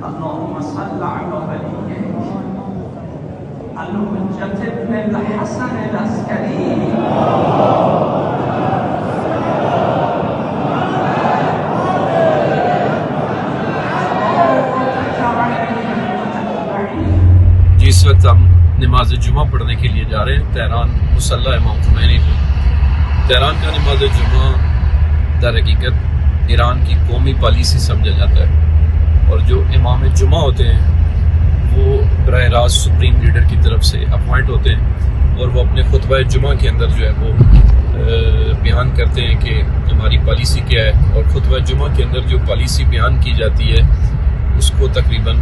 اللهم صل على وليك الحجة بن الحسن العسكري जिस वक्त हम नमाज जुमा पढ़ने के लिए जा रहे हैं तेहरान मुसल्ला इमाम खुमैनी पे। तेहरान का नमाज जुमा दर हकीकत ईरान की कौमी पॉलिसी समझा जाता है और जो इमाम जुमा होते हैं वो बराह रास्त सुप्रीम लीडर की तरफ से अपॉइंट होते हैं और वो अपने खुतबा जुमा के अंदर जो है वो बयान करते हैं कि हमारी पॉलिसी क्या है। और खुतबा जुमा के अंदर जो पॉलिसी बयान की जाती है उसको तकरीबन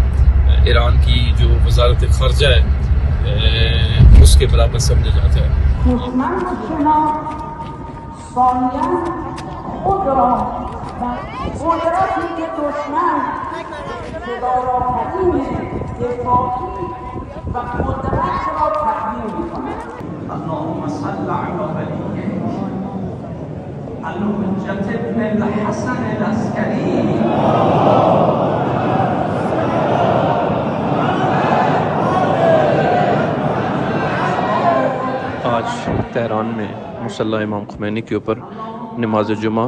ईरान की जो वजारत खर्जा है उसके बराबर समझा जाता है। اللهم صل على وليك الحجة بن الحسن العسكري आज तेहरान में मुसल्ला इमाम खुमैनी के ऊपर नमाज जुमा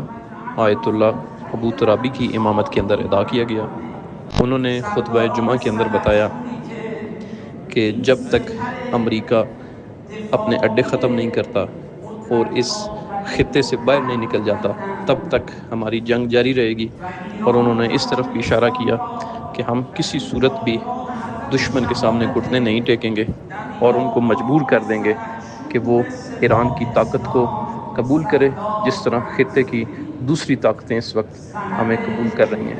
आयतुल्लाह अबू तुराबी की इमामत के अंदर अदा किया गया। उन्होंने खुतबा जुमा के अंदर बताया कि जब तक अमेरिका अपने अड्डे ख़त्म नहीं करता और इस खित्ते से बाहर नहीं निकल जाता तब तक हमारी जंग जारी रहेगी। और उन्होंने इस तरफ भी इशारा किया कि हम किसी सूरत भी दुश्मन के सामने घुटने नहीं टेकेंगे और उनको मजबूर कर देंगे कि वो ईरान की ताकत को कबूल करे जिस तरह खित्ते की दूसरी ताकतें इस वक्त हमें कबूल कर रही हैं।